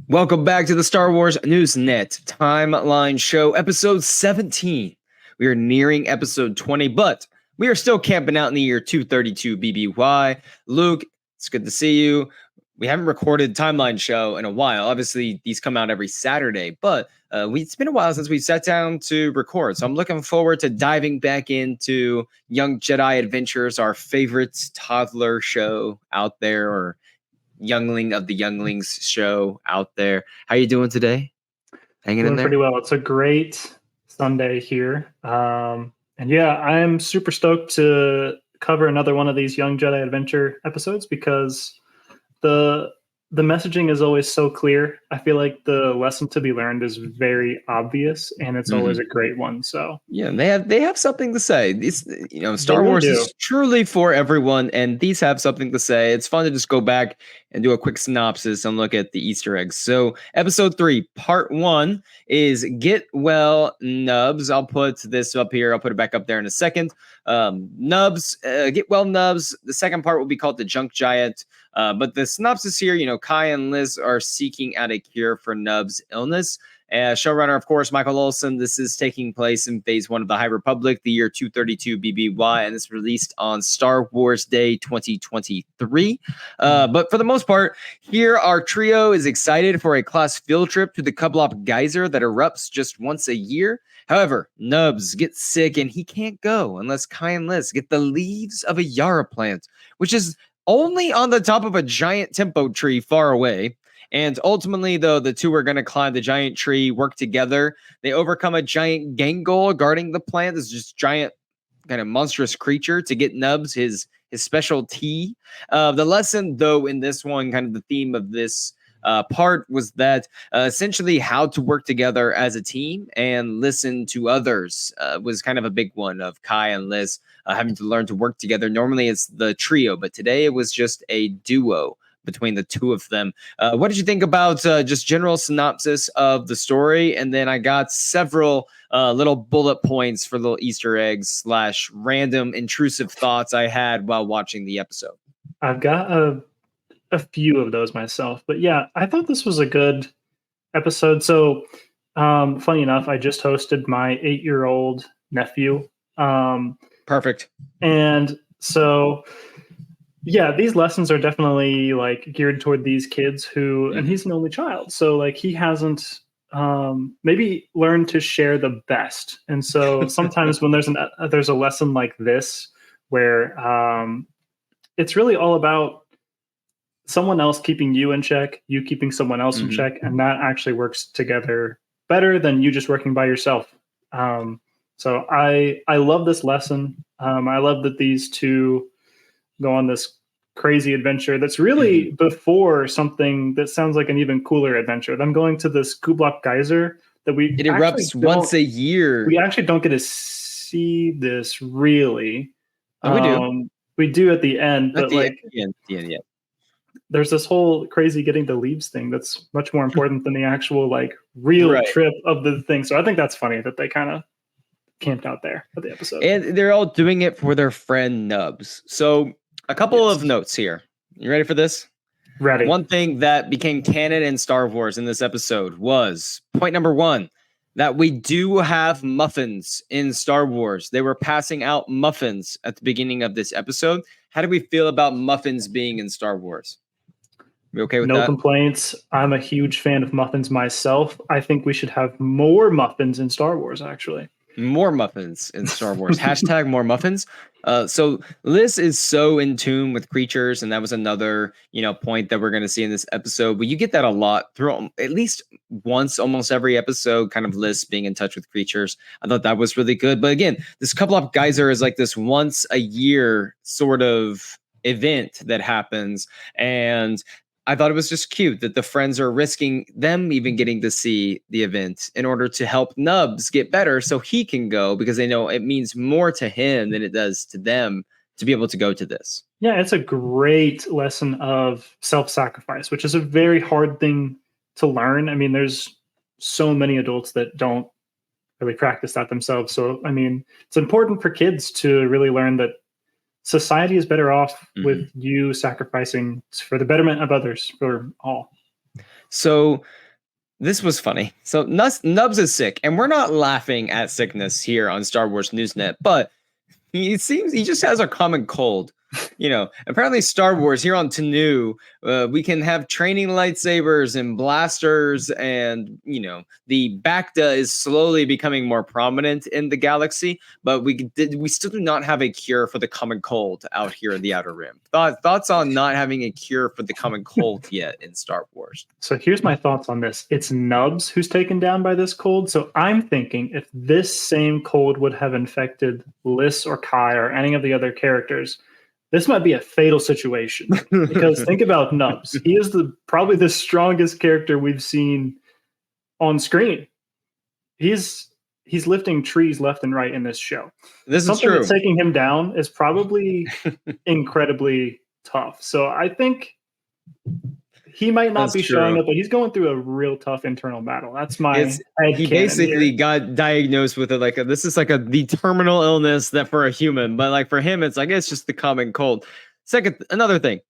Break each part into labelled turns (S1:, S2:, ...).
S1: Welcome back to the Star Wars Newsnet Timeline Show, episode 17. We are nearing episode 20, but we are still camping out in the year 232 BBY. Luke, it's good to see you. We haven't recorded Timeline Show in a while. Obviously, these come out every Saturday, but it's been a while since we sat down to record. So I'm looking forward to diving back into Young Jedi Adventures, our favorite toddler show out there, or youngling of the younglings show out there. How you doing today? Hanging in there?
S2: Pretty well. It's a great Sunday here. And yeah, I'm super stoked to cover another one of these Young Jedi Adventure episodes because the messaging is always so clear. I feel like the lesson to be learned is very obvious, and it's always a great one. So
S1: yeah, they have something to say. These, Star Wars is truly for everyone, and these have something to say. It's fun to just go back and do a quick synopsis and look at the Easter eggs. So episode 3, part 1 is Get Well Nubs. I'll put this up here. I'll put it back up there in a second. Nubs, Get Well Nubs. The second part will be called The Junk Giant. But the synopsis here, Kai and Liz are seeking out a cure for Nub's illness. Showrunner, of course, Michael Olson. This is taking place in Phase 1 of the High Republic, the year 232 BBY, and it's released on Star Wars Day 2023. But for the most part, here our trio is excited for a class field trip to the Kublop Geyser that erupts just once a year. However, Nubs gets sick and he can't go unless Kai and Liz get the leaves of a Yara plant, which is only on the top of a giant tempo tree far away. And ultimately, though, the two are going to climb the giant tree, work together. They overcome a giant Gangol guarding the plant. This just giant, kind of monstrous creature to get Nubs his special tea. The lesson, though, in this one, kind of the theme of this part was that essentially how to work together as a team and listen to others was kind of a big one of Kai and Liz having to learn to work together. Normally it's the trio, but today it was just a duo between the two of them. What did you think about just general synopsis of the story? And then I got several little bullet points for little Easter eggs / random intrusive thoughts I had while watching the episode.
S2: I've got a few of those myself, but yeah, I thought this was a good episode. So funny enough, I just hosted my 8-year-old nephew.
S1: Perfect.
S2: And so yeah, these lessons are definitely like geared toward these kids who, and he's an only child. So like he hasn't maybe learned to share the best. And so sometimes when there's a lesson like this, where it's really all about someone else keeping you in check, you keeping someone else in check, and that actually works together better than you just working by yourself. So I love this lesson. I love that these two go on this crazy adventure that's really before something that sounds like an even cooler adventure. Them going to this Kublop Geyser that it
S1: erupts once a year.
S2: We actually don't get to see this really.
S1: Oh, we do.
S2: We do at the end, but
S1: the end, yeah.
S2: There's this whole crazy getting the leaves thing that's much more important than the actual like real trip of the thing. So I think that's funny that they kind of camped out there for the episode.
S1: And they're all doing it for their friend Nubs. So a couple of notes here. You ready for this?
S2: Ready.
S1: One thing that became canon in Star Wars in this episode was point number 1, that we do have muffins in Star Wars. They were passing out muffins at the beginning of this episode. How do we feel about muffins being in Star Wars? We okay with that?
S2: No complaints. I'm a huge fan of muffins myself. I think we should have more muffins in Star Wars, actually.
S1: More muffins in Star Wars. Hashtag more muffins. So Liz is so in tune with creatures, and that was another, point that we're going to see in this episode. But you get that a lot through at least once, almost every episode, kind of Liz being in touch with creatures. I thought that was really good. But again, this Kublop Geyser is like this once a year sort of event that happens, and I thought it was just cute that the friends are risking them even getting to see the event in order to help Nubs get better so he can go, because they know it means more to him than it does to them to be able to go to this.
S2: Yeah, it's a great lesson of self-sacrifice, which is a very hard thing to learn. I mean, there's so many adults that don't really practice that themselves. So, I mean, it's important for kids to really learn that society is better off with you sacrificing for the betterment of others, for all.
S1: So this was funny. So Nubs is sick, and we're not laughing at sickness here on Star Wars Newsnet, but he just has a common cold. Apparently Star Wars here on Tanu, we can have training lightsabers and blasters, and the Bacta is slowly becoming more prominent in the galaxy, but we still do not have a cure for the common cold out here in the Outer Rim. Thoughts on not having a cure for the common cold yet in Star Wars?
S2: So here's my thoughts on this. It's Nubs who's taken down by this cold. So I'm thinking if this same cold would have infected Liss or Kai or any of the other characters, this might be a fatal situation. Because think about Nubs. He is probably the strongest character we've seen on screen. He's lifting trees left and right in this show.
S1: Something
S2: that's taking him down is probably incredibly tough. So I think he might not be showing up, but he's going through a real tough internal battle. That's my
S1: he basically got diagnosed with it this is like the terminal illness that for a human, but like for him, it's like it's just the common cold. Another thing,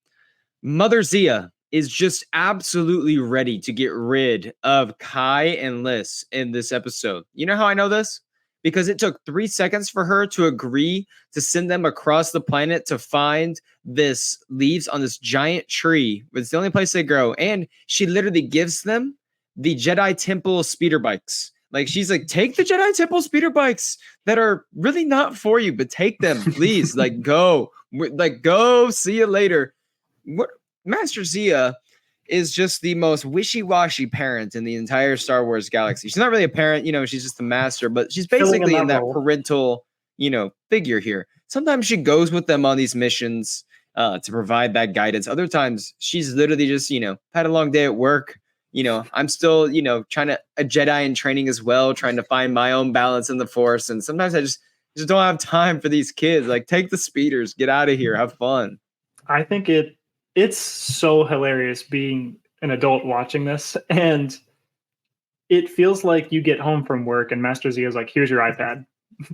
S1: Mother Zia is just absolutely ready to get rid of Kai and Liss in this episode. You know how I know this? Because it took 3 seconds for her to agree to send them across the planet to find this leaves on this giant tree. It's the only place they grow. And she literally gives them the Jedi Temple speeder bikes. Like, she's like, take the Jedi Temple speeder bikes that are really not for you, but take them, please. Go. Go. See you later. Master Zia is just the most wishy-washy parent in the entire Star Wars galaxy. She's not really a parent, she's just the master, but she's basically in that parental, figure here. Sometimes she goes with them on these missions to provide that guidance. Other times she's literally just, had a long day at work. I'm still, trying to a Jedi in training as well, trying to find my own balance in the Force. And sometimes I just don't have time for these kids. Like, take the speeders, get out of here, have fun.
S2: I think it's so hilarious being an adult watching this, and it feels like you get home from work and Master Z is like, here's your iPad,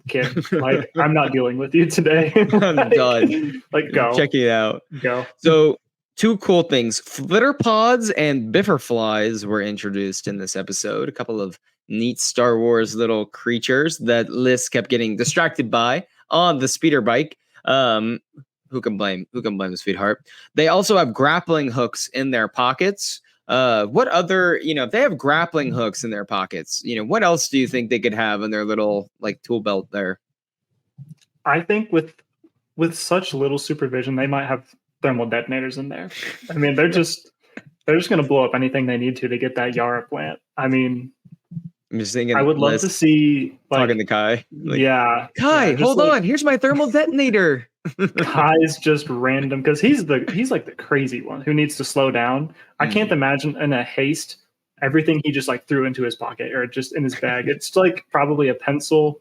S2: kid. Like, I'm not dealing with you today.
S1: I'm done.
S2: Go.
S1: Check it out.
S2: Go.
S1: So, two cool things. Flitterpods and bifferflies were introduced in this episode. A couple of neat Star Wars little creatures that Liss kept getting distracted by on the speeder bike. Who can blame the sweetheart? They also have grappling hooks in their pockets. What other, if they have grappling hooks in their pockets, what else do you think they could have in their little tool belt there?
S2: I think with such little supervision, they might have thermal detonators in there. I mean, they're just going to blow up anything they need to get that Yara plant. I mean,
S1: I'm just thinking.
S2: I would love to see
S1: talking to Kai.
S2: Kai,
S1: hold on. Here's my thermal detonator.
S2: Kai's just random because he's like the crazy one who needs to slow down. I can't imagine in a haste everything he just threw into his pocket or just in his bag. It's probably a pencil,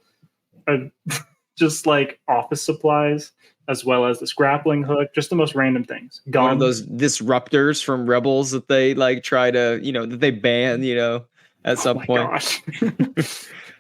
S2: just office supplies, as well as this grappling hook, just the most random things.
S1: One of those disruptors from Rebels that they try to that they ban at some point.
S2: Gosh.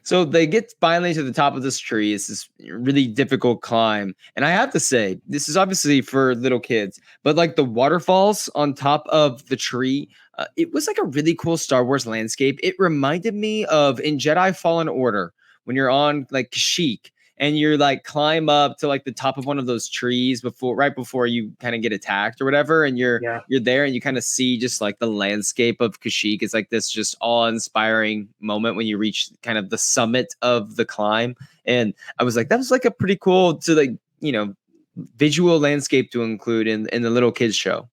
S1: So they get finally to the top of this tree. It's this really difficult climb. And I have to say, this is obviously for little kids, but the waterfalls on top of the tree, it was a really cool Star Wars landscape. It reminded me of in Jedi Fallen Order when you're on Kashyyyk and you're climb up to the top of one of those trees right before you kind of get attacked or whatever, and you're there and you kind of see just the landscape of Kashyyyk. It's this just awe-inspiring moment when you reach kind of the summit of the climb, and I was that was a pretty cool to visual landscape to include in the little kids show.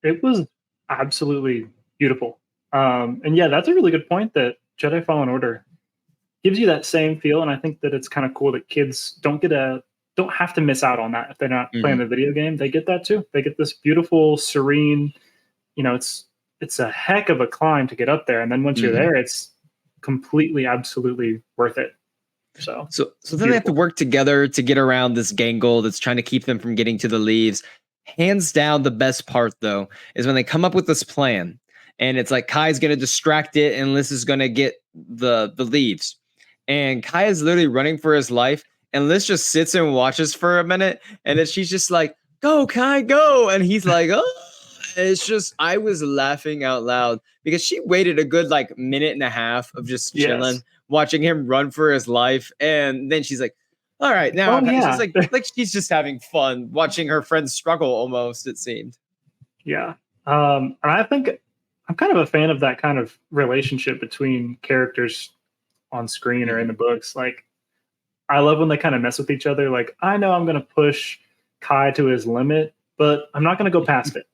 S2: It was absolutely beautiful, and that's a really good point that Jedi Fallen Order gives you that same feel, and I think that it's kind of cool that kids don't have to miss out on that if they're not playing the video game. They get that too. They get this beautiful, serene. It's a heck of a climb to get up there, and then once you're there, it's completely, absolutely worth it. So
S1: then they have to work together to get around this gangle that's trying to keep them from getting to the leaves. Hands down, the best part though is when they come up with this plan, and it's Kai's going to distract it, and Liss is going to get the leaves. and Kai is literally running for his life, and Liz just sits and watches for a minute, and then she's just like, "Go, Kai, go!" And he's like, "Oh." And it's just, I was laughing out loud because she waited a good like minute and a half of just chilling,
S2: Yes.
S1: watching him run for his life, and then she's like, "All right, now."
S2: Oh
S1: It's just
S2: yeah.
S1: like she's just having fun watching her friends struggle. Almost, it seemed.
S2: Yeah. And I think I'm kind of a fan of that kind of relationship between characters on screen or in the books. Like, I love when they kind of mess with each other. Like, I know I'm going to push Kai to his limit, but I'm not going to go past it.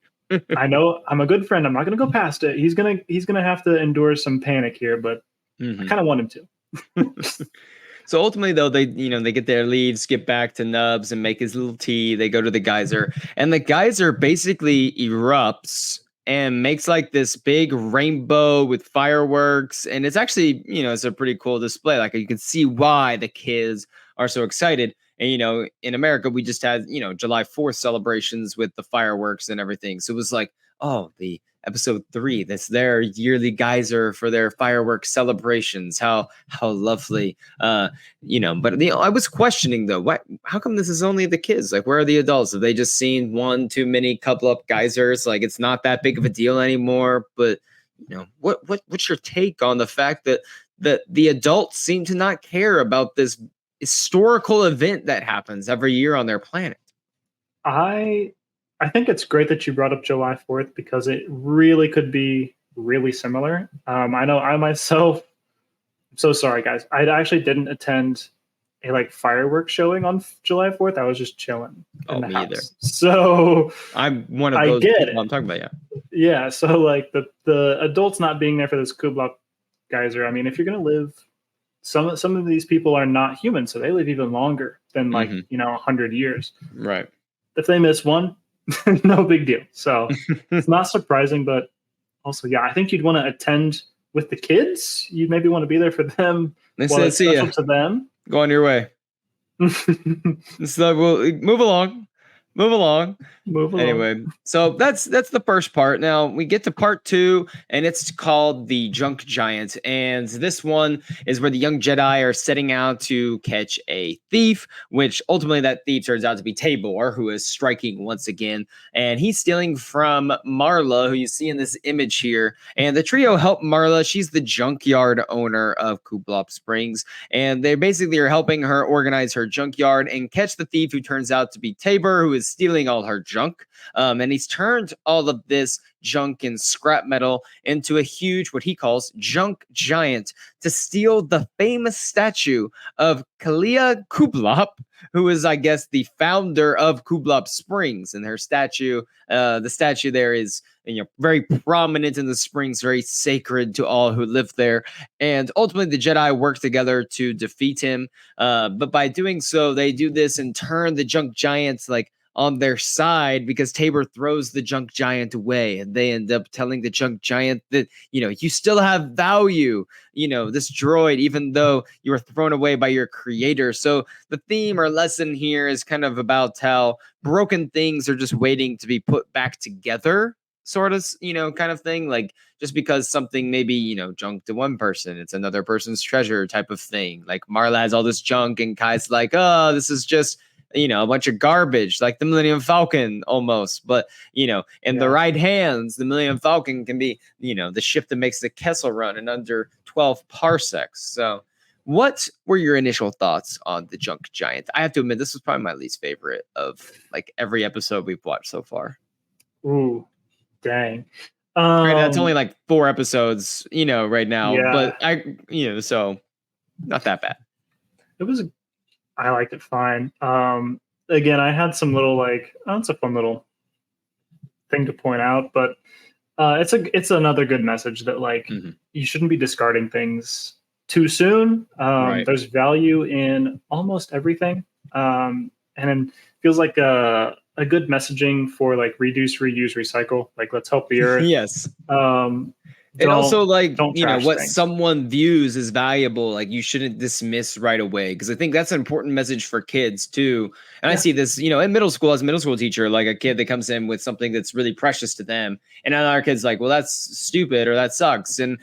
S2: I know I'm a good friend. I'm not going to go past it. He's gonna have to endure some panic here, but I kind of want him to.
S1: So ultimately, though, they get their leaves, get back to Nubs, and make his little tea. They go to the geyser, and the geyser basically erupts and makes like this big rainbow with fireworks. And it's actually, it's a pretty cool display. Like you can see why the kids are so excited. And in America, we just had July 4th celebrations with the fireworks and everything. So it was like, oh, the episode 3, that's their yearly geyser for their fireworks celebrations. How lovely. But I was questioning though, how come this is only the kids? Like, where are the adults? Have they just seen one too many couple up geysers? Like, it's not that big of a deal anymore. But what's your take on the fact that the adults seem to not care about this historical event that happens every year on their planet?
S2: I think it's great that you brought up July 4th because it really could be really similar. I know I myself, I'm so sorry, guys. I actually didn't attend a like fireworks showing on July 4th. I was just chilling in the
S1: me
S2: house.
S1: either.
S2: So
S1: I'm one of
S2: I
S1: those
S2: get
S1: people
S2: it.
S1: I'm talking about. Yeah.
S2: Yeah. So like the adults not being there for this Kublai geyser. I mean, if you're gonna live, some of these people are not human, so they live even longer than like 100 years.
S1: Right.
S2: If they miss one, no big deal. So it's not surprising, but also, yeah, I think you'd want to attend with the kids. You'd maybe want to be there for them while it's special to them.
S1: Go on your way. So we'll move along. Move along. Anyway, so that's the first part. Now we get to part 2, and it's called the Junk Giant. And this one is where the young Jedi are setting out to catch a thief, which ultimately that thief turns out to be Tabor, who is striking once again. And he's stealing from Marla, who you see in this image here. And the trio help Marla. She's the junkyard owner of Kublai Springs. And they basically are helping her organize her junkyard and catch the thief, who turns out to be Tabor, who is stealing all her junk. And he's turned all of this junk and scrap metal into a huge, what he calls, junk giant to steal the famous statue of Kalia Kublai, who is, I guess, the founder of Kublai Springs. And her statue, the statue there is very prominent in the springs, very sacred to all who live there. And ultimately, the Jedi work together to defeat him. But by doing so, they do this and turn the junk giants on their side, because Tabor throws the junk giant away, and they end up telling the junk giant that, you still have value, this droid, even though you were thrown away by your creator. So the theme or lesson here is kind of about how broken things are just waiting to be put back together, sort of, kind of thing. Like, just because something maybe, junk to one person, it's another person's treasure type of thing. Like, Marla has all this junk, and Kai's like, oh, this is just a bunch of garbage, like the Millennium Falcon almost. But, in the right hands, the Millennium Falcon can be, the ship that makes the Kessel run in under 12 parsecs. So what were your initial thoughts on the Junk Giant? I have to admit, this was probably my least favorite of every episode we've watched so far.
S2: Ooh, dang.
S1: That's only 4 episodes, right now.
S2: Yeah.
S1: But so not that bad.
S2: I liked it fine. Again, I had some little it's a fun little thing to point out, but it's another good message that you shouldn't be discarding things too soon.
S1: Right.
S2: There's value in almost everything, and it feels like a good messaging for reduce, reuse, recycle. Let's help the earth.
S1: Yes. And also, like,
S2: don't trash
S1: what
S2: things.
S1: someone views as valuable, like, you shouldn't dismiss right away. Cause I think that's an important message for kids too. And I see this, in middle school as a middle school teacher, like a kid that comes in with something that's really precious to them. And another kid's like, well, that's stupid or that sucks. And,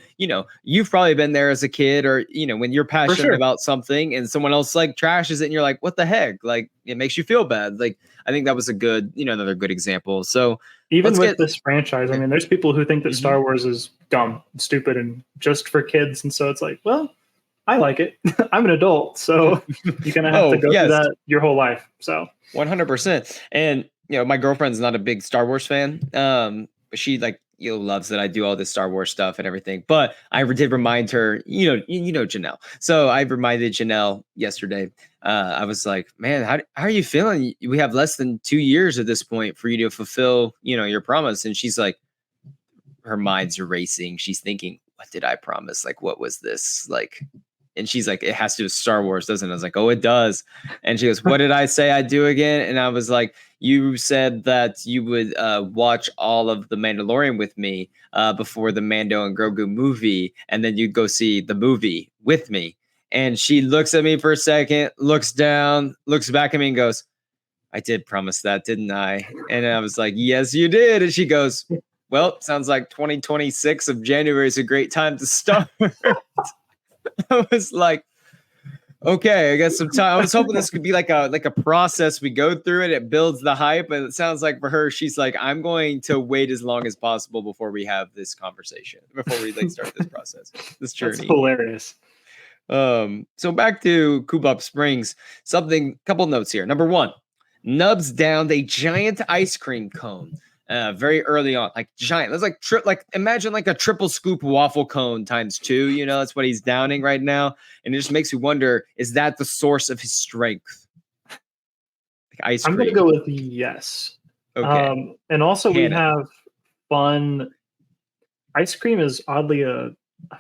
S1: you've probably been there as a kid or, when you're passionate about something and someone else like trashes it and you're like, what the heck? Like, it makes you feel bad. Like, I think that was a good, another good example. So,
S2: even with this franchise, I mean, there's people who think that Star Wars is dumb, and stupid, and just for kids. And so it's like, well, I like it. I'm an adult, so you're gonna have to go through that your whole life. So
S1: 100%. And my girlfriend's not a big Star Wars fan. But she loves that I do all this Star Wars stuff and everything. But I did remind her, Janelle. So I reminded Janelle yesterday. I was like, man, how are you feeling? We have less than 2 years at this point for you to fulfill, your promise. And she's like, her mind's racing. She's thinking, what did I promise? Like, what was this? Like, and she's like, it has to do with Star Wars, doesn't it? I was like, oh, it does. And she goes, what did I say I'd do again? And I was like, you said that you would watch all of The Mandalorian with me before the Mando and Grogu movie. And then you'd go see the movie with me. And she looks at me for a second, looks down, looks back at me and goes, I did promise that, didn't I? And I was like, yes, you did. And she goes, well, sounds like 2026 of January is a great time to start. I was like, okay, I guess some time. I was hoping this could be like a process. We go through it, it builds the hype, and it sounds like for her, she's like, I'm going to wait as long as possible before we have this conversation, before we start this process, this journey.
S2: That's hilarious.
S1: So back to Kubop Springs. Couple notes here. Number 1, Nubs downed a giant ice cream cone. Very early on, like giant. That's like imagine like a triple scoop waffle cone times 2. That's what he's downing right now, and it just makes me wonder: is that the source of his strength? Like ice cream.
S2: I'm gonna go with yes.
S1: Okay.
S2: And also we have fun. Ice cream is oddly a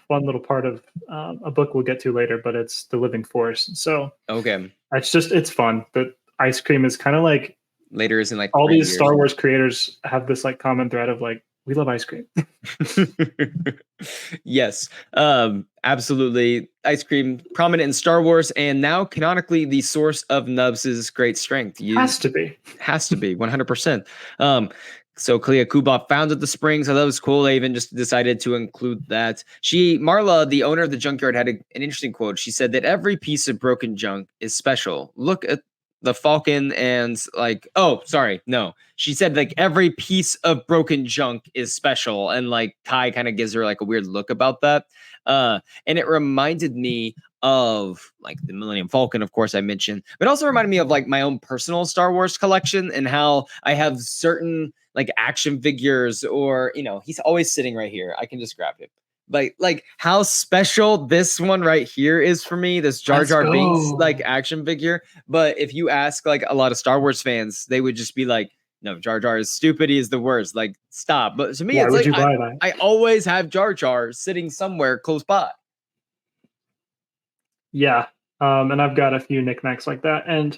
S2: fun little part of a book we'll get to later, but it's the living force. So
S1: okay,
S2: it's fun. But ice cream is kind of like.
S1: Later is in like
S2: all these Star Wars creators have this like common thread of like, we love ice cream.
S1: Yes, absolutely. Ice cream prominent in Star Wars, and now canonically the source of Nubs' great strength.
S2: Has to be
S1: 100%. So Clea Kubop founded the Springs. I thought it was cool. They even just decided to include that. Marla, the owner of the junkyard, had an interesting quote. She said that every piece of broken junk is special. Look at the Falcon and she said like every piece of broken junk is special, and like Kai kind of gives her like a weird look about that, and it reminded me of like the Millennium Falcon, of course I mentioned, but also reminded me of like my own personal Star Wars collection and how I have certain like action figures, or he's always sitting right here, I can just grab him. Like how special this one right here is for me, this Jar Jar Binks like action figure. But if you ask like a lot of Star Wars fans, they would just be like, no, Jar Jar is stupid, he is the worst, like stop. But to me, it's like I always have Jar Jar sitting somewhere close by.
S2: Yeah. And I've got a few knickknacks like that, and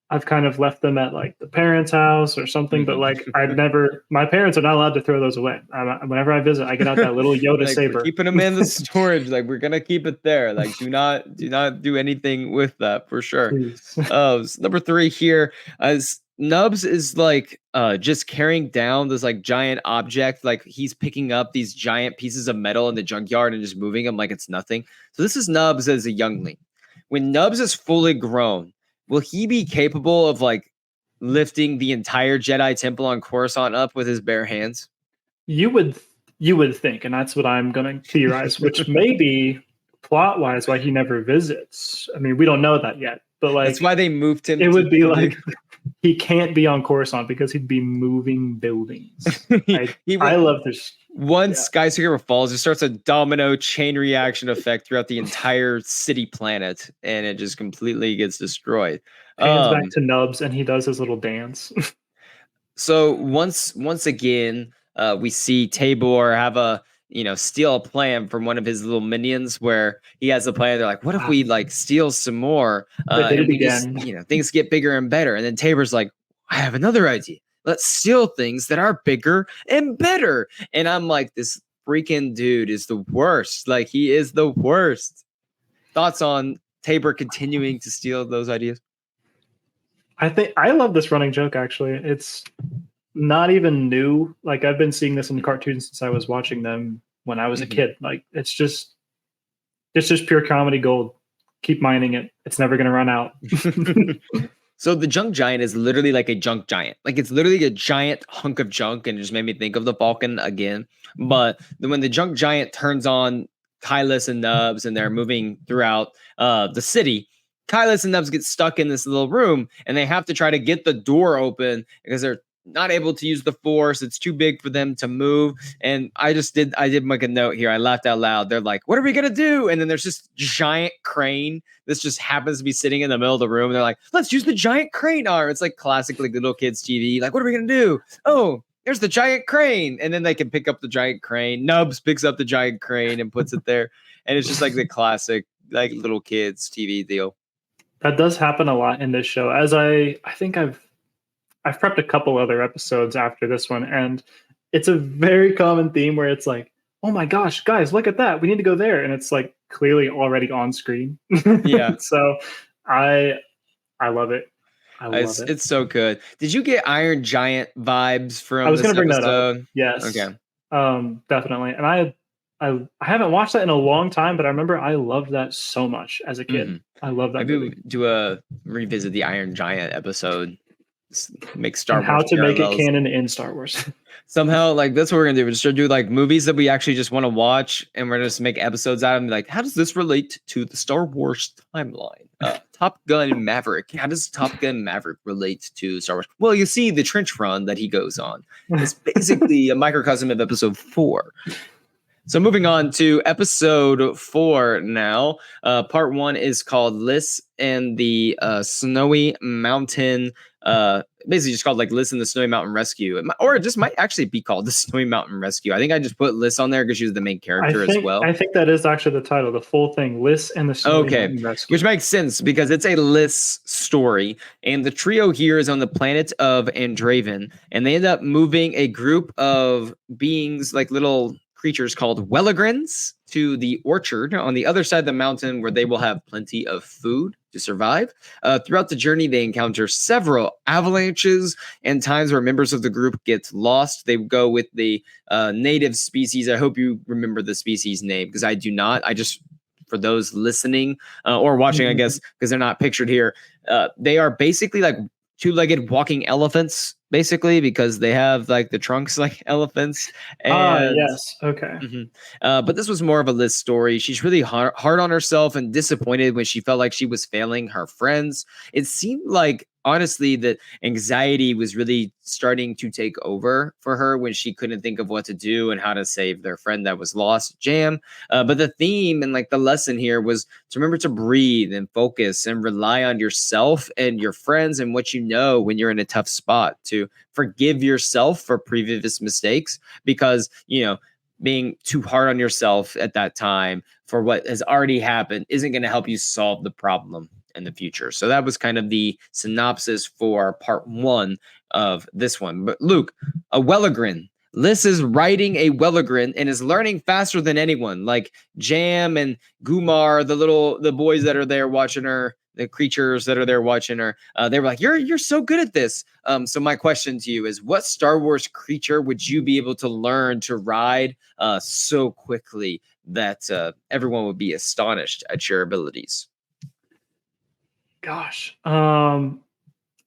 S2: I've kind of left them at like the parents' house or something, but like my parents are not allowed to throw those away. Whenever I visit, I get out that little Yoda
S1: like,
S2: saber.
S1: We're keeping them in the storage. Like we're gonna keep it there. Like do not do anything with that for sure. Number 3 here is Nubs is like just carrying down this like giant object. Like he's picking up these giant pieces of metal in the junkyard and just moving them like it's nothing. So this is Nubs as a youngling. When Nubs is fully grown, will he be capable of like lifting the entire Jedi Temple on Coruscant up with his bare hands?
S2: You would think, and that's what I'm going to theorize, which may be plot wise why he never visits. I mean, we don't know that yet, but like
S1: that's why they moved him.
S2: It would be like he can't be on Coruscant because he'd be moving buildings. I love this.
S1: Once skyscraper falls, it starts a domino chain reaction effect throughout the entire city planet, and it just completely gets destroyed.
S2: Hands back to Nubs, and he does his little dance.
S1: So once again, we see Tabor have steal a plan from one of his little minions, where he has a plan. They're like, what if we like steal some more? And we just, things get bigger and better. And then Tabor's like, I have another idea. Let's steal things that are bigger and better. And I'm like, this freaking dude is the worst. Like, he is the worst. Thoughts on Tabor continuing to steal those ideas?
S2: I think I love this running joke, actually. It's not even new. Like, I've been seeing this in cartoons since I was watching them when I was a kid. Like, it's just pure comedy gold. Keep mining it. It's never going to run out.
S1: So the junk giant is literally like a junk giant. Like, it's literally a giant hunk of junk, and it just made me think of the Falcon again. But when the junk giant turns on Kylus and Nubs and they're moving throughout the city, Kylus and Nubs get stuck in this little room, and they have to try to get the door open because they're not able to use the force. It's too big for them to move. And I did make a note here. I laughed out loud. They're like, what are we going to do? And then there's this giant crane. This just happens to be sitting in the middle of the room. They're like, let's use the giant crane arm. It's like classic, like little kids TV. Like, what are we going to do? Oh, there's the giant crane. And then they can pick up the giant crane. Nubs picks up the giant crane and puts it there. And it's just like the classic, like little kids TV deal.
S2: That does happen a lot in this show. As I think I've prepped a couple other episodes after this one, and it's a very common theme where it's like, oh my gosh, guys, look at that. We need to go there. And it's like clearly already on screen.
S1: Yeah.
S2: So I love it.
S1: It's so good. Did you get Iron Giant vibes from
S2: I was
S1: this
S2: gonna bring
S1: episode?
S2: That up. Yes.
S1: Okay.
S2: Definitely. And I haven't watched that in a long time, but I remember I loved that so much as a kid. I love that.
S1: Maybe do revisit the Iron Giant episode. Make Star Wars
S2: how to
S1: parallels.
S2: Make it canon in Star Wars.
S1: Somehow, like, that's what we're gonna do. We're just gonna do like movies that we actually just want to watch, and we're just make episodes out of them. Like, how does this relate to the Star Wars timeline? Top Gun Maverick. How does Top Gun Maverick relate to Star Wars? Well, you see the trench run that he goes on. It's basically a microcosm of episode 4. So moving on to episode 4 now. Part 1 is called Liz and the Snowy Mountain. Basically just called like Liz and the Snowy Mountain Rescue. Or it just might actually be called the Snowy Mountain Rescue. I think I just put Liz on there because she was the main character as well.
S2: I think that is actually the title, the full thing, Liz and the Snowy Mountain Rescue.
S1: Which makes sense because it's a Liz story. And the trio here is on the planet of Andraven. And they end up moving a group of beings, like little creatures called Welligrins, to the orchard on the other side of the mountain where they will have plenty of food to survive. Throughout the journey, they encounter several avalanches and times where members of the group get lost. They go with the native species. I hope you remember the species name because I do not. I just, for those listening or watching, I guess, because they're not pictured here, they are basically like two-legged walking elephants, basically, because they have like the trunks like elephants. And,
S2: yes. Okay.
S1: But this was more of a Liz story. She's really hard on herself and disappointed when she felt like she was failing her friends. It seemed like, honestly, that anxiety was really starting to take over for her when she couldn't think of what to do and how to save their friend that was lost, Jam. But the theme and like the lesson here was to remember to breathe and focus and rely on yourself and your friends and what you know when you're in a tough spot, to forgive yourself for previous mistakes, because, you know, being too hard on yourself at that time for what has already happened isn't going to help you solve the problem in the future. So that was kind of the synopsis for part 1 of this one. But Luke, a Welligrin. Liz is riding a Welligrin and is learning faster than anyone. Like Jam and Gumar, the boys that are there watching her, the creatures that are there watching her, they were like, you're so good at this. So my question to you is, what Star Wars creature would you be able to learn to ride so quickly that everyone would be astonished at your abilities?
S2: Gosh, oh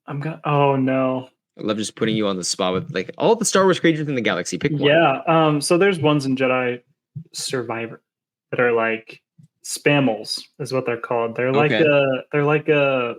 S2: no.
S1: I love just putting you on the spot with like all the Star Wars creatures in the galaxy. Pick one.
S2: Yeah. So there's ones in Jedi Survivor that are like spammels, is what they're called. They're like a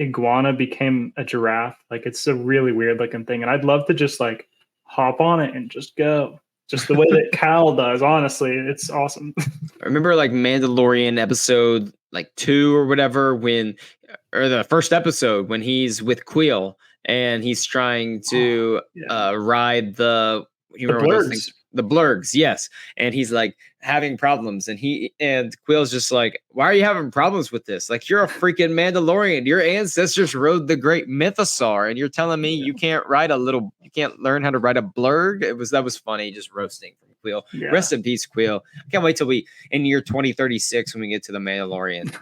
S2: iguana became a giraffe. Like, it's a really weird looking thing, and I'd love to just like hop on it and just go. Just the way that Cal does, honestly, it's awesome.
S1: I remember like Mandalorian episode like 2 or whatever, or the first episode when he's with Queel and he's trying to ride the
S2: blurgs.
S1: The blurgs, yes. And he's like having problems, and Quill's just like, why are you having problems with this? Like, you're a freaking Mandalorian. Your ancestors rode the great mythosaur, and you're telling me you can't learn how to ride a blurg? That was funny, just roasting from Quill. Yeah. Rest in peace, Quill. I can't wait till in year 2036 when we get to the Mandalorian.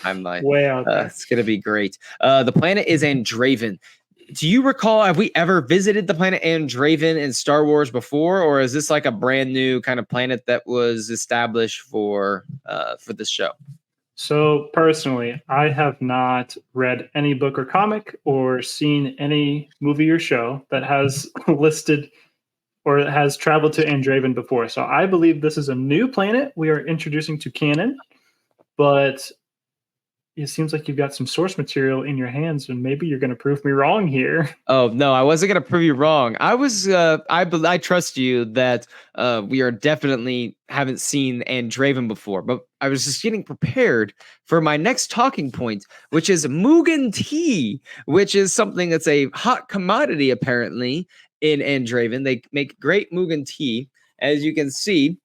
S1: I'm like, way out there. It's gonna be great. The planet is Andraven. Do you recall, have we ever visited the planet Andraven in Star Wars before, or is this like a brand new kind of planet that was established for this show?
S2: So personally, I have not read any book or comic or seen any movie or show that has listed or has traveled to Andraven before. So I believe this is a new planet we are introducing to canon, but it seems like you've got some source material in your hands, and maybe you're going to prove me wrong here.
S1: Oh no, I wasn't going to prove you wrong. I trust you that we are definitely haven't seen Andraven before, but I was just getting prepared for my next talking point, which is Mugen tea, which is something that's a hot commodity apparently in Andraven. They make great Mugen tea, as you can see.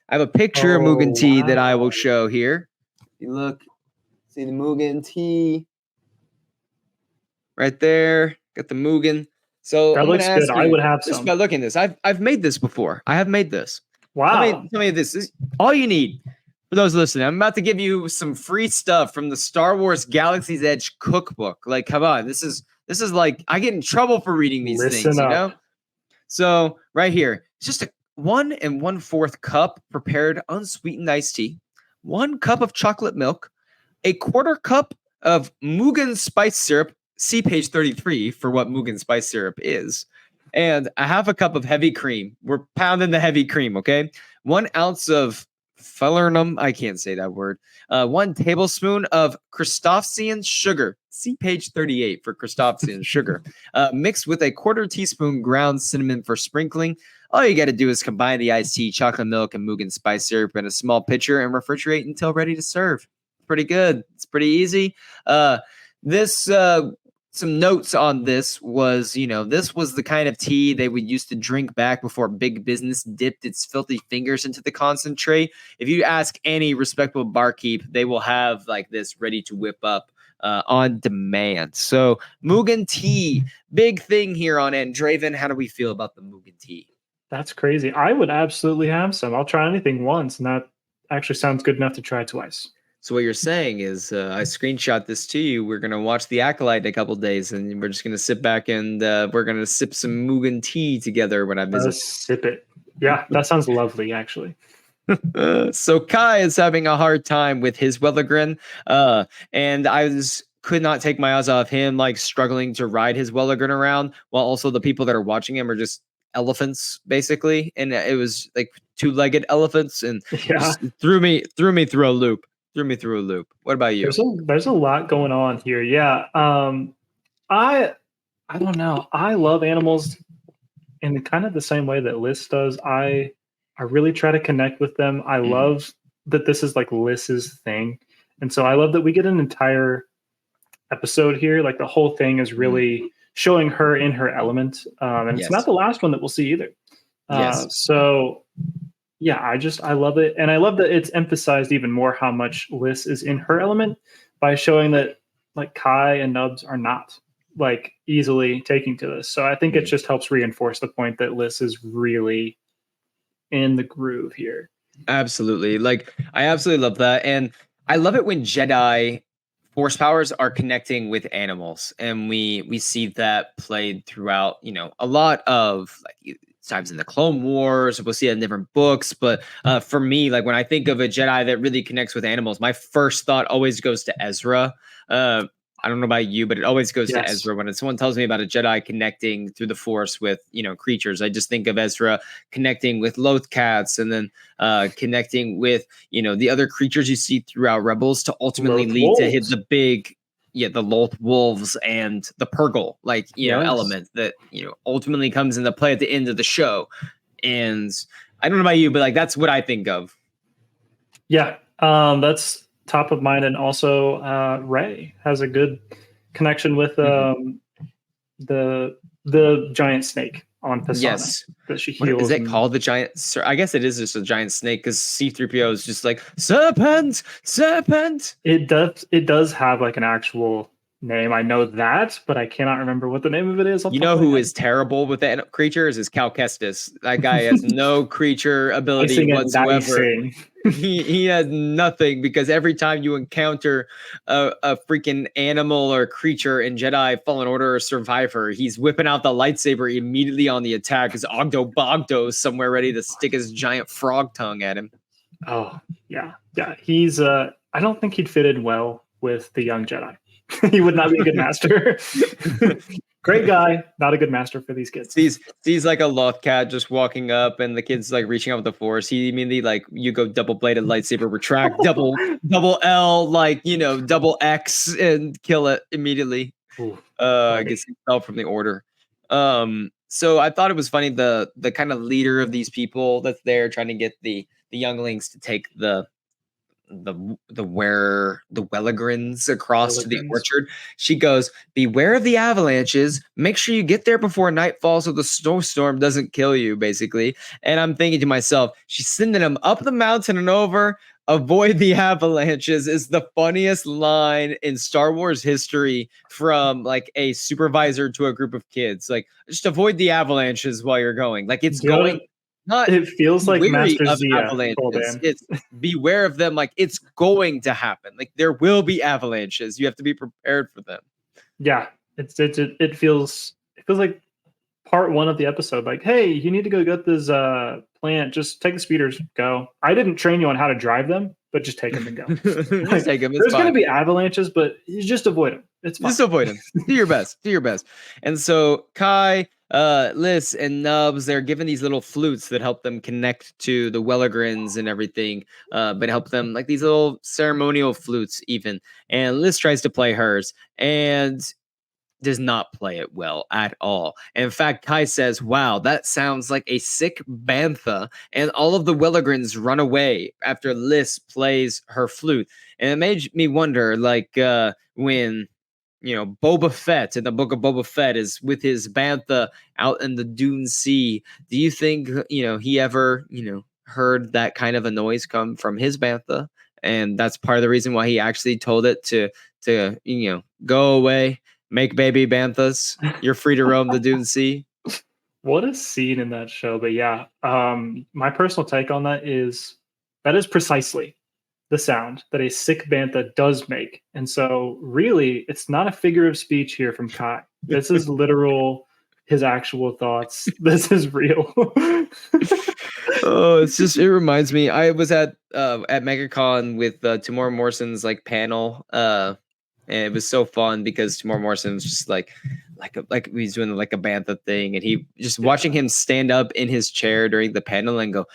S1: I have a picture of Mugen tea that I will show here. You look. See the Mugen tea right there. Got the Mugen. So
S2: that looks good. I would have some.
S1: Just by looking at this, I've made this before. I have made this.
S2: Wow.
S1: Tell me this is all you need. For those listening, I'm about to give you some free stuff from the Star Wars Galaxy's Edge cookbook. Like, come on, this is like I get in trouble for reading these things, you know. So right here, it's just a 1 1/4 cup prepared unsweetened iced tea, 1 cup of chocolate milk, a 1/4 cup of Mugen spice syrup, see page 33 for what Mugen spice syrup is, and a 1/2 cup of heavy cream. We're pounding the heavy cream, okay? 1 ounce of falernum, I can't say that word. 1 tablespoon of Christophsian sugar, see page 38 for Christophsian sugar, mixed with a 1/4 teaspoon ground cinnamon for sprinkling. All you got to do is combine the iced tea, chocolate milk, and Mugen spice syrup in a small pitcher and refrigerate until ready to serve. Pretty good. It's pretty easy. Some notes on this was, this was the kind of tea they would used to drink back before big business dipped its filthy fingers into the concentrate. If you ask any respectable barkeep, they will have like this ready to whip up on demand. So Mugen tea, big thing here on Andraven. How do we feel about the Mugen tea?
S2: That's crazy. I would absolutely have some. I'll try anything once, and that actually sounds good enough to try twice.
S1: So what you're saying is I screenshot this to you. We're going to watch The Acolyte in a couple days, and we're just going to sit back and we're going to sip some Mugen tea together when I visit.
S2: Sip it. Yeah, that sounds lovely, actually.
S1: So Kai is having a hard time with his Welligren, and could not take my eyes off him, like struggling to ride his Welligren around, while also the people that are watching him are just elephants, basically. And it was like 2-legged elephants, and just threw me through a loop. What about you?
S2: There's a lot going on here. Yeah. I don't know. I love animals in kind of the same way that Liz does. I really try to connect with them. I love that this is like Liz's thing. And so I love that we get an entire episode here. Like the whole thing is really showing her in her element. And it's not the last one that we'll see either. So yeah, I love it. And I love that it's emphasized even more how much Liz is in her element by showing that like Kai and Nubs are not like easily taking to this. So I think it just helps reinforce the point that Liz is really in the groove here.
S1: Absolutely. Like I absolutely love that. And I love it when Jedi force powers are connecting with animals. And we see that played throughout, a lot of like times in the Clone Wars. We'll see it in different books, but for me, like when I think of a Jedi that really connects with animals, my first thought always goes to Ezra. I don't know about you, but it always goes to Ezra. When someone tells me about a Jedi connecting through the Force with, creatures, I just think of Ezra connecting with Lothcats and then connecting with, the other creatures you see throughout Rebels to ultimately lead to hit the big, the Loth wolves and the Purgle, element that, ultimately comes into play at the end of the show. And I don't know about you, but like, that's what I think of.
S2: Yeah. That's top of mind. And also Rey has a good connection with the giant snake. on Pisana
S1: Yes.
S2: that she
S1: What is
S2: heals.
S1: it called? The giant? I guess it is just a giant snake because C-3PO is just like serpent, serpent.
S2: It does have like an actual name. I know that, but I cannot remember what the name of it is.
S1: You know who is terrible with that creatures is Cal Kestis. That guy has no creature ability whatsoever. He has nothing because every time you encounter a freaking animal or creature in Jedi Fallen Order or Survivor, he's whipping out the lightsaber immediately on the attack because Ogdo Bogdo's somewhere ready to stick his giant frog tongue at him.
S2: Oh, yeah. Yeah. He's I don't think he'd fit in well with the Young Jedi. He would not be a good master. Great guy, not a good master for these kids.
S1: Sees like a loth cat just walking up, and the kid's like reaching out with the force. He immediately like you go double bladed lightsaber, retract, double L, like double X, and kill it immediately. I guess he fell from the order. So I thought it was funny the kind of leader of these people that's there trying to get the younglings to take the Welligrins across to the orchard. She goes, beware of the avalanches. Make sure you get there before night falls so the snowstorm doesn't kill you, basically. And I'm thinking to myself, she's sending them up the mountain and over. Avoid the avalanches is the funniest line in Star Wars history from like a supervisor to a group of kids. Like, just avoid the avalanches while you're going. Like, it's going. Not
S2: it feels like Master Zia.
S1: It's beware of them. Like, it's going to happen. Like, there will be avalanches. You have to be prepared for them.
S2: Yeah, it feels like part one of the episode. Like, hey, you need to go get this plant. Just take the speeders. Go. I didn't train you on how to drive them, but just take them and go.
S1: Just take them.
S2: There's going to be avalanches, but you just avoid them. It's fine.
S1: Just avoid them. Do your best. Do your best. And so Kai, Liz, and Nubs, they're given these little flutes that help them connect to the Welligrins and everything, but help them like these little ceremonial flutes even. And Liz tries to play hers and does not play it well at all. And in fact, Kai says, wow, that sounds like a sick bantha. And all of the Welligrins run away after Liz plays her flute. And it made me wonder, like, when Boba Fett in the book of Boba Fett is with his bantha out in the Dune Sea. Do you think, he ever, heard that kind of a noise come from his bantha? And that's part of the reason why he actually told it to go away, make baby banthas. You're free to roam the Dune Sea.
S2: What a scene in that show. But yeah, my personal take on that is precisely the sound that a sick bantha does make. And so really, it's not a figure of speech here from Kai. This is literal, his actual thoughts. This is real.
S1: Oh, it reminds me. I was at MegaCon with Tamora Morrison's like panel. And it was so fun because Tamora Morrison was just like he's doing like a bantha thing, and he just watching him stand up in his chair during the panel and go,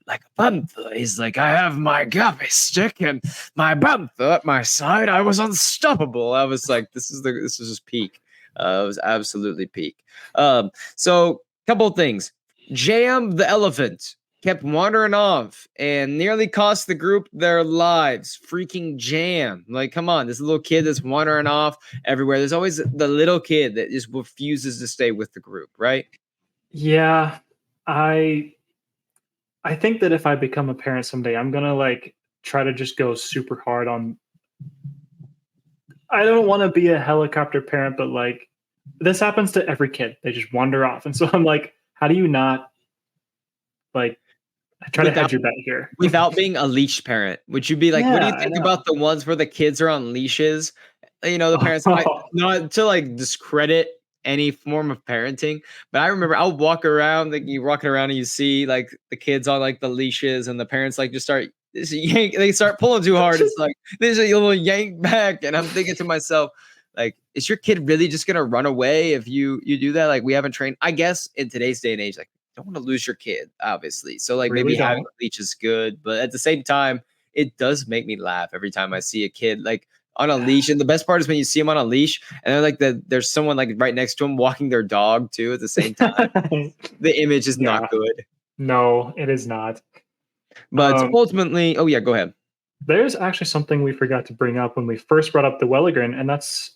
S1: like a bantha. He's like, I have my gappy stick and my bantha at my side. I was unstoppable. I was like, this is just peak. It was absolutely peak. So couple of things. Jam the elephant kept wandering off and nearly cost the group their lives. Freaking Jam. Like, come on, this little kid that's wandering off everywhere. There's always the little kid that just refuses to stay with the group, right?
S2: Yeah. I think that if I become a parent someday, I'm going to like try to just go super hard on. I don't want to be a helicopter parent, but like this happens to every kid. They just wander off. And so I'm like, how do you not like try to hedge your bet here?
S1: Without being a leash parent, would you be like, what do you think about the ones where the kids are on leashes? The parents, not to like discredit any form of parenting, but I remember I'll walk around, like you walking around and you see like the kids on like the leashes and the parents like just start they start pulling too hard. It's like there's a little yank back, and I'm thinking to myself, like, is your kid really just gonna run away if you do that? Like, we haven't trained. I guess in today's day and age, like, you don't want to lose your kid, obviously. So like maybe having a leash is good, but at the same time, it does make me laugh every time I see a kid like on a leash. And the best part is when you see him on a leash and they're like there's someone like right next to him walking their dog too at the same time. The image is not good.
S2: No, it is not.
S1: But ultimately, oh yeah, go ahead.
S2: There's actually something we forgot to bring up when we first brought up the Welligrin, and that's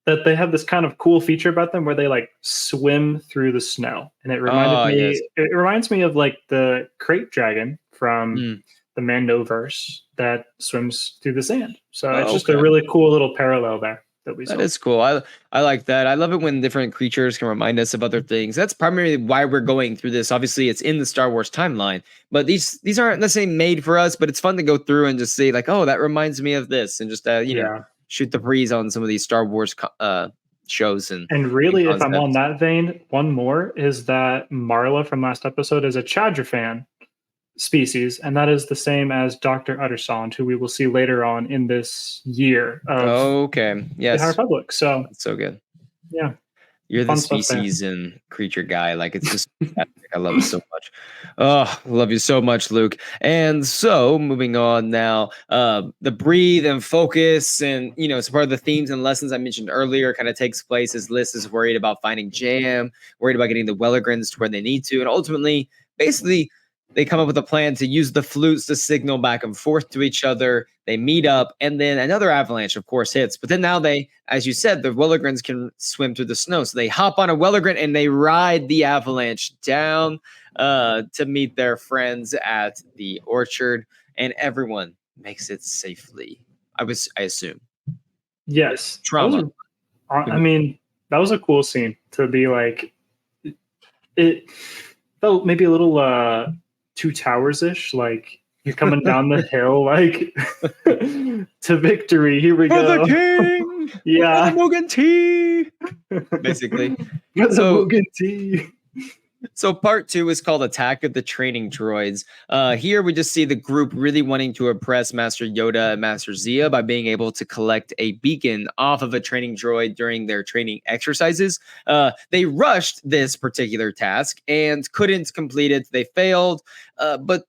S2: that they have this kind of cool feature about them where they like swim through the snow, and it reminded me.
S1: Yes.
S2: It reminds me of like the crate dragon from
S1: Mm.
S2: the Mandoverse that swims through the sand. So it's just
S1: Okay.
S2: a really cool little parallel there that we saw.
S1: That is cool. I like that. I love it when different creatures can remind us of other things. That's primarily why we're going through this. Obviously, it's in the Star Wars timeline, but these aren't necessarily made for us. But it's fun to go through and just say like, oh, that reminds me of this, and just shoot the breeze on some of these Star Wars shows and
S2: really, if I'm on
S1: concepts.
S2: that vein, one more is that Marla from last episode is a Chadrafan species, and that is the same as Dr. Uttersond, who we will see later on in this year of
S1: Okay.
S2: the
S1: Yes.
S2: High Republic. So
S1: That's so good.
S2: yeah,
S1: You're the
S2: fun stuff there.
S1: species and creature guy. Like it's just fantastic. I love it so much. Oh, I love you so much, Luke. And so moving on now, the breathe and focus, and it's part of the themes and lessons I mentioned earlier kind of takes place as Liz is worried about finding Jam, worried about getting the Welligrans to where they need to, and ultimately, basically, they come up with a plan to use the flutes to signal back and forth to each other. They meet up, and then another avalanche, of course, hits. But then now they, as you said, the Welligrans can swim through the snow. So they hop on a Welligran and they ride the avalanche down to meet their friends at the orchard. And everyone makes it safely. I assume.
S2: Yes.
S1: Trauma.
S2: I mean, that was a cool scene to be like, it felt maybe a little Two Towers-ish, like you're coming down the hill, like to victory. Here we
S1: go.
S2: For the
S1: king!
S2: Yeah.
S1: For the Mugen tea! Basically.
S2: For the Mugen tea.
S1: So part 2 is called Attack of the Training Droids. Here we just see the group really wanting to impress Master Yoda and Master Zia by being able to collect a beacon off of a training droid during their training exercises. They rushed this particular task and couldn't complete it. They failed, but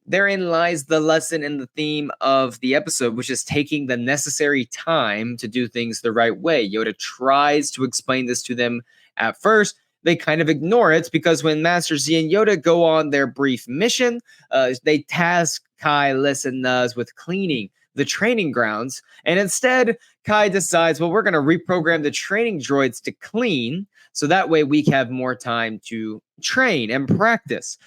S1: therein lies the lesson and the theme of the episode, which is taking the necessary time to do things the right way. Yoda tries to explain this to them at first. They kind of ignore it because when Master Z and Yoda go on their brief mission, they task Kai, Liz, and Nuz with cleaning the training grounds. And instead, Kai decides, well, we're going to reprogram the training droids to clean so that way we have more time to train and practice.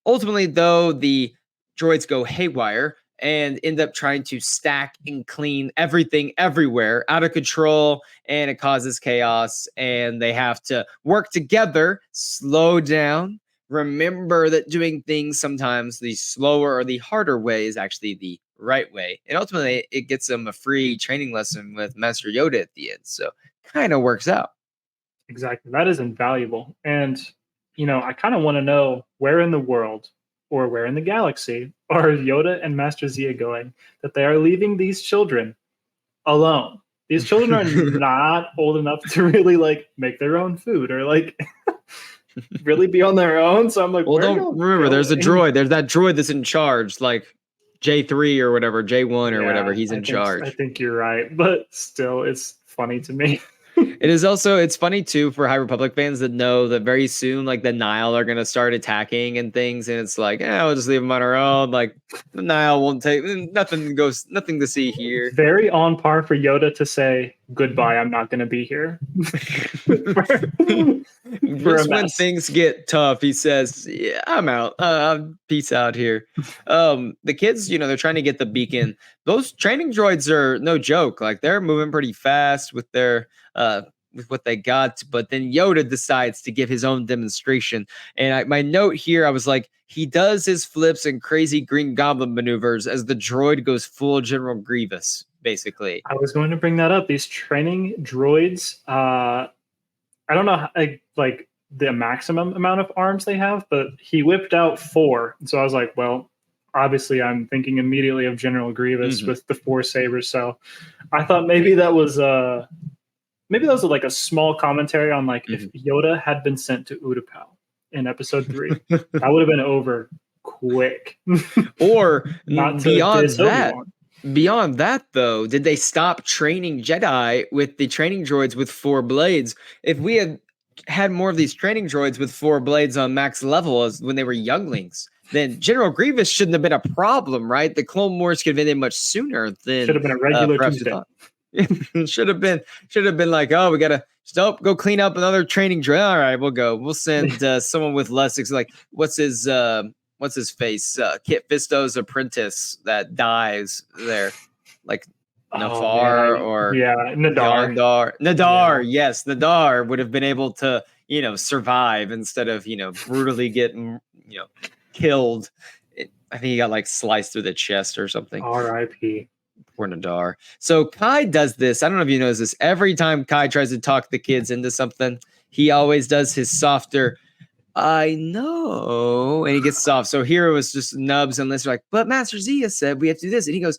S1: Ultimately, though, the droids go haywire and end up trying to stack and clean everything everywhere out of control, and it causes chaos, and they have to work together, slow down, remember that doing things sometimes the slower or the harder way is actually the right way, and ultimately it gets them a free training lesson with Master Yoda at the end, so kind of works out.
S2: Exactly. That is invaluable. And I kind of want to know where in the world or where in the galaxy are Yoda and Master Zia going that they are leaving these children alone. These children are not old enough to really like make their own food or like really be on their own. So I'm like,
S1: well, don't remember, there's a droid. There's that droid that's in charge, like J3 or whatever, J1 or whatever. He's in charge.
S2: I think you're right, but still, it's funny to me.
S1: It's funny too for High Republic fans that know that very soon, like the Nile are going to start attacking and things. And it's like, we'll just leave them on our own. Like the Nile won't take nothing to see here.
S2: Very on par for Yoda to say, goodbye, I'm not going to be here.
S1: Just when things get tough, he says, yeah, I'm out. Peace out here. The kids, they're trying to get the beacon. Those training droids are no joke. Like they're moving pretty fast with their with what they got, but then Yoda decides to give his own demonstration. And my note here, I was like, he does his flips and crazy Green Goblin maneuvers as the droid goes full General Grievous, basically.
S2: I was going to bring that up. These training droids, I don't know, like the maximum amount of arms they have, but he whipped out 4. So I was like, well, obviously I'm thinking immediately of General Grievous with the 4 sabers. So I thought maybe that was like a small commentary on like if Yoda had been sent to Utapau in episode 3, that would have been over quick.
S1: Or not beyond that, though, did they stop training Jedi with the training droids with 4 blades? If we had more of these training droids with 4 blades on max level as when they were younglings, then General Grievous shouldn't have been a problem, right? The Clone Wars could have ended much sooner than
S2: should have been a regular Tuesday.
S1: should have been like, oh, we gotta go clean up another training drill. All right, we'll go. We'll send someone with less like what's his face? Kit Fisto's apprentice that dies there, like Nafar or
S2: Nadar.
S1: Nadar, yes, Nadar would have been able to survive instead of brutally getting killed. I think he got like sliced through the chest or something.
S2: R.I.P.
S1: Poor Nadar. So Kai does this. I don't know if you know this. Every time Kai tries to talk the kids into something, he always does his softer, I know. And he gets soft. So here it was just Nubs and Lister like, but Master Zia said we have to do this. And he goes,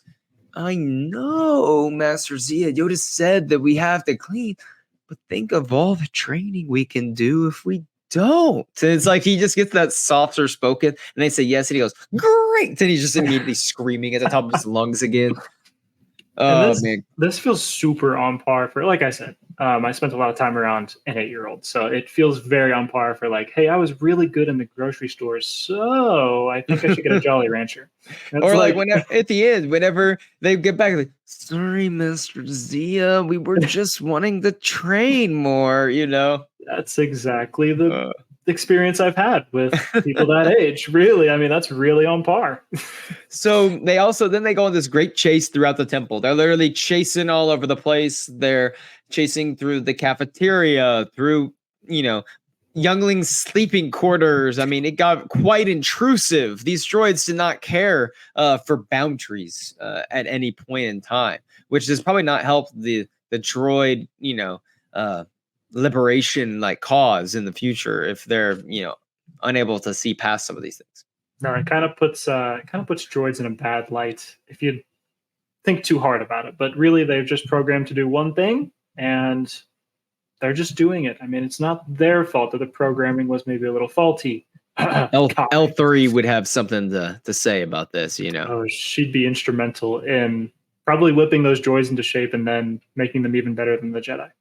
S1: I know, Master Zia. Yoda said that we have to clean. But think of all the training we can do if we don't. And it's like he just gets that softer spoken. And they say yes. And he goes, great. And he's just immediately screaming at the top of his lungs again. Oh, man.
S2: This feels super on par for, like I said, I spent a lot of time around an 8-year-old. So it feels very on par for like, hey, I was really good in the grocery store. So I think I should get a Jolly Rancher.
S1: Or like whenever, at the end, whenever they get back, like, sorry, Mr. Zia, we were just wanting to train more,
S2: That's exactly the experience I've had with people that age. Really, I mean, that's really on par.
S1: So they go on this great chase throughout the temple. They're literally chasing all over the place. They're chasing through the cafeteria, through younglings' sleeping quarters. I mean, it got quite intrusive. These droids did not care for boundaries at any point in time, which does probably not help the droid liberation like cause in the future if they're unable to see past some of these things.
S2: No, it kind of puts droids in a bad light if you think too hard about it. But really, they're just programmed to do one thing, and they're just doing it. I mean, it's not their fault that the programming was maybe a little faulty.
S1: L3 would have something to say about this,
S2: Oh, she'd be instrumental in probably whipping those droids into shape and then making them even better than the Jedi.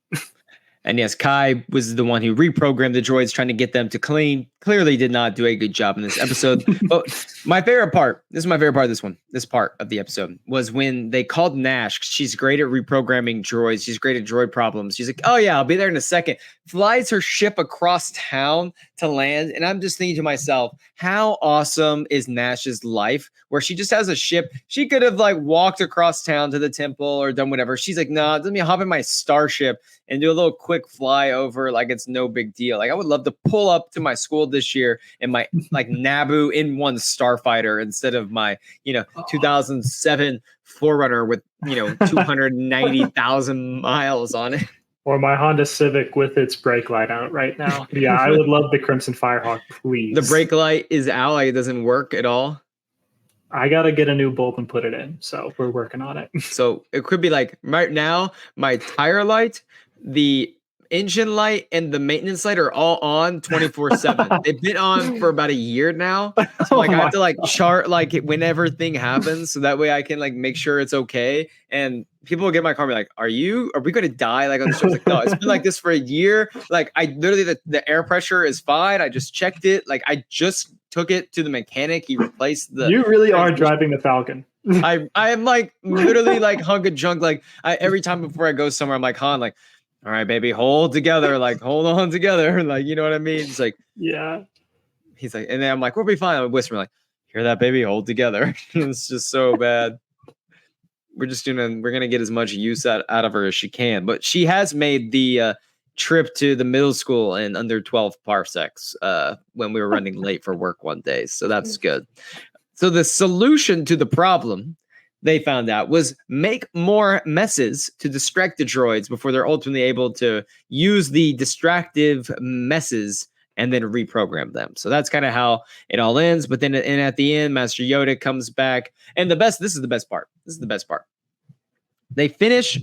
S1: And yes, Kai was the one who reprogrammed the droids, trying to get them to clean. Clearly did not do a good job in this episode. But my favorite part, this part of the episode, was when they called Nash. She's great at reprogramming droids. She's great at droid problems. She's like, oh yeah, I'll be there in a second. Flies her ship across town to land. And I'm just thinking to myself, how awesome is Nash's life where she just has a ship? She could have like walked across town to the temple or done whatever. She's like, nah, let me hop in my starship and do a little quick flyover like it's no big deal. Like I would love to pull up to my school this year in my like Naboo in-1 starfighter instead of my 2007 Forerunner with 290,000 miles on it.
S2: Or my Honda Civic with its brake light out right now. Yeah, I would love the Crimson Firehawk, please.
S1: The brake light is out, like it doesn't work at all.
S2: I gotta get a new bulb and put it in, so we're working on it.
S1: So it could be like right now, my tire light, the engine light, and the maintenance light are all on 24/7. They've been on for about a year now. So like I have to like chart like whenever thing happens, so that way I can like make sure it's okay. And people will get in my car and be like, are we going to die? Like on the show? Like, no, it's been like this for a year. Like I literally, the air pressure is fine. I just checked it. Like I just took it to the mechanic. He replaced the.
S2: You really are driving the Falcon.
S1: I am like literally like hunk of junk. Like every time before I go somewhere, I'm like, Han, like, all right, baby, hold together. Like, hold on together. Like, you know what I mean? It's like,
S2: yeah.
S1: He's like, and then I'm like, we'll be fine. I'm whispering like, hear that, baby? Hold together. It's just so bad. We're going to get as much use out of her as she can. But she has made the trip to the middle school in under 12 parsecs when we were running late for work one day. So that's good. So the solution to the problem they found out was make more messes to distract the droids before they're ultimately able to use the distractive messes and then reprogram them. So that's kind of how it all ends. But then at the end, Master Yoda comes back. And this is the best part. They finish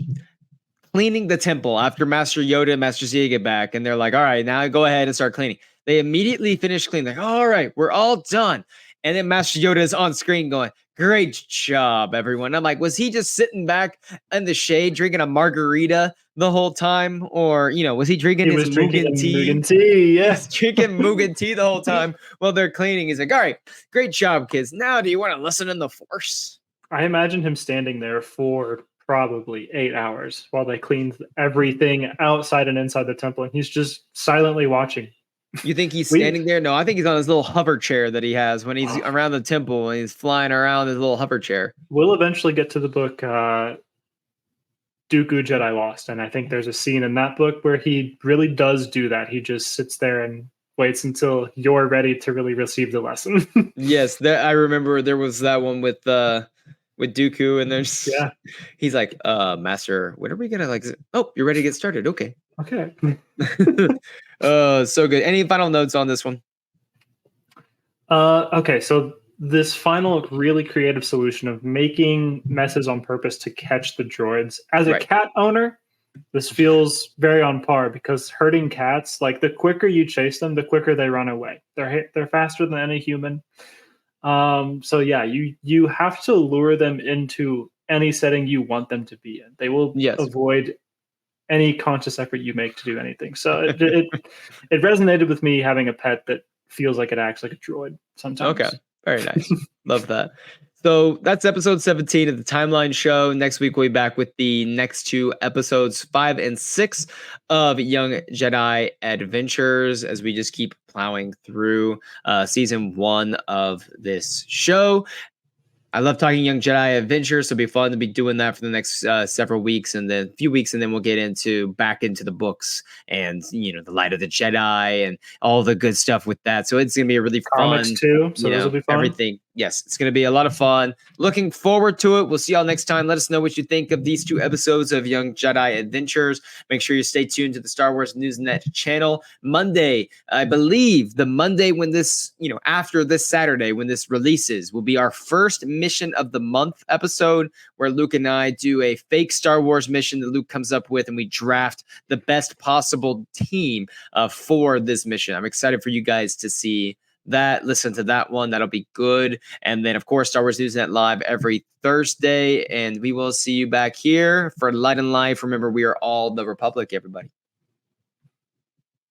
S1: cleaning the temple after Master Yoda and Master Zia get back. And they're like, all right, now go ahead and start cleaning. They immediately finish cleaning. Like, all right, we're all done. And then Master Yoda is on screen going, great job, everyone. I'm like, was he just sitting back in the shade drinking a margarita the whole time? Or, was he drinking his Mugen tea?
S2: Mugen tea, yes.
S1: Drinking Mugen tea the whole time while they're cleaning. He's like, all right, great job, kids. Now do you want to listen in the Force?
S2: I imagine him standing there for probably 8 hours while they cleaned everything outside and inside the temple, and he's just silently watching.
S1: You think he's
S2: We
S1: standing there? No, I think he's on his little hover chair that he has when he's around the temple and he's flying around his little hover chair.
S2: We'll eventually get to the book Dooku Jedi Lost, and I think there's a scene in that book where he really does do that. He just sits there and waits until you're ready to really receive the lesson.
S1: Yes, I remember there was that one with Dooku, and there's he's like, Master, when are we gonna like? Oh, you're ready to get started? Okay.
S2: Okay.
S1: So good. Any final notes on this one?
S2: Okay, so this final really creative solution of making messes on purpose to catch the droids. As a cat owner, this feels very on par because herding cats, like the quicker you chase them, the quicker they run away. They're faster than any human. So yeah, you have to lure them into any setting you want them to be in. They will avoid any conscious effort you make to do anything. So it resonated with me having a pet that feels like it acts like a droid sometimes.
S1: Okay, very nice. Love that. So that's episode 17 of the Timeline Show. Next week, we'll be back with the next two episodes, 5 and 6 of Young Jedi Adventures, as we just keep plowing through season 1 of this show. I love talking Young Jedi Adventures, so it'll be fun to be doing that for the next several weeks and then a few weeks, and then we'll get back into the books and the Light of the Jedi and all the good stuff with that. So it's gonna be a really
S2: comics
S1: fun
S2: too. So those will be fun.
S1: Everything. Yes, it's gonna be a lot of fun. Looking forward to it. We'll see y'all next time. Let us know what you think of these 2 episodes of Young Jedi Adventures. Make sure you stay tuned to the Star Wars Newsnet channel. Monday, I believe the Monday when this, after this Saturday when this releases, will be our first mission of the month episode where Luke and I do a fake Star Wars mission that Luke comes up with, and we draft the best possible team for this mission. I'm excited for you guys to see that, listen to that one. That'll be good. And then, of course, Star Wars Newsnet Live every Thursday. And we will see you back here for Light and Life. Remember, we are all the Republic, everybody.